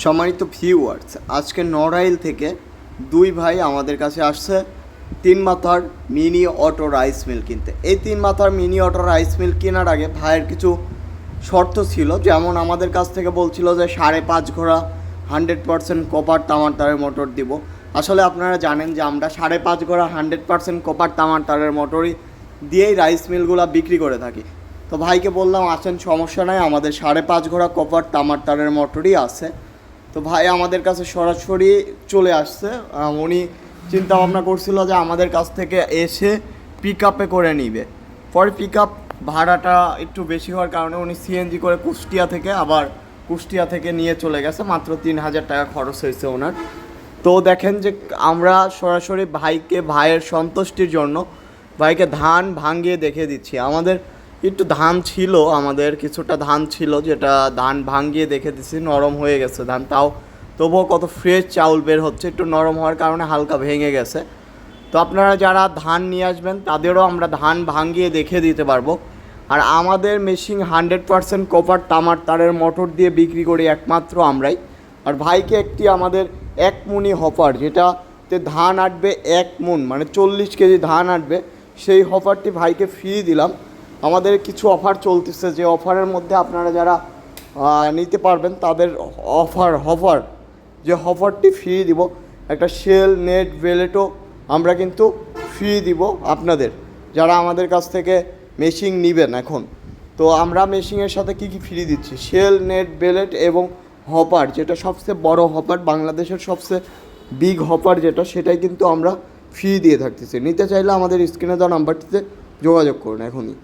সম্মানিত ভিউয়ার্স, আজকে নড়াইল থেকে দুই ভাই আমাদের কাছে আসছে তিন মাথার মিনি অটো রাইস মিল কিনতে। এই তিন মাথার মিনি অটো রাইস মিল কেনার আগে ভাইয়ের কিছু শর্ত ছিল, যেমন আমাদের কাছ থেকে বলছিল যে 5.5 ঘোড়া 100% কপার তামার তারের মোটর দিব। আসলে আপনারা জানেন যে আমরা 5.5 ঘোড়া 100% কপার তামার তারের মোটরই দিয়েই রাইস মিলগুলো বিক্রি করে থাকি। তো ভাইকে বললাম আসেন, সমস্যা নাই, আমাদের 5.5 ঘোড়া কপার তামার তারের মোটরই আছে। তো ভাই আমাদের কাছে সরাসরি চলে আসছে। উনি চিন্তা ভাবনা করছিল যে আমাদের কাছ থেকে এসে পিক আপে করে নিবে। পরে পিক আপ ভাড়াটা একটু বেশি হওয়ার কারণে উনি সিএনজি করে কুষ্টিয়া থেকে নিয়ে চলে গেছে। মাত্র 3,000 টাকা খরচ হয়েছে ওনার। তো দেখেন যে আমরা সরাসরি ভাইয়ের সন্তুষ্টির জন্য ভাইকে ধান ভাঙিয়ে দেখে দিচ্ছি। আমাদের একটু কিছুটা ধান ছিল, যেটা ধান ভাঙিয়ে দেখে দিচ্ছি, নরম হয়ে গেছে ধান, তবুও কত ফ্রেশ চাউল বের হচ্ছে। একটু নরম হওয়ার কারণে হালকা ভেঙে গেছে। তো আপনারা যারা ধান নিয়ে আসবেন তাদেরও আমরা ধান ভাঙিয়ে দেখে দিতে পারবো। আর আমাদের মেশিন 100% কপার তামার তারের মোটর দিয়ে বিক্রি করি একমাত্র আমরাই। আর ভাইকে একটি আমাদের 1 মুনি হপার, যেটাতে ধান আটবে 1 মুন, মানে 40 কেজি ধান আটবে, সেই হপারটি ভাইকে ফ্রি দিলাম। আমাদের কিছু অফার চলতেছে, যে অফারের মধ্যে আপনারা যারা নিতে পারবেন তাদের হপারটি ফ্রি দিব। একটা শেল নেট বেলেটও আমরা কিন্তু ফ্রি দিব আপনাদের, যারা আমাদের কাছ থেকে মেশিন নেবেন এখন। তো আমরা মেশিনের সাথে কি ফ্রি দিচ্ছি, শেল নেট বেলেট এবং হপার, যেটা সবচেয়ে বড় হপার, বাংলাদেশের সবচেয়ে বিগ হপার যেটা, সেটাই কিন্তু আমরা ফ্রি দিয়ে থাকতেছি। নিতে চাইলে আমাদের স্ক্রিনে দেওয়া নাম্বারটিতে যোগাযোগ করুন এখনই।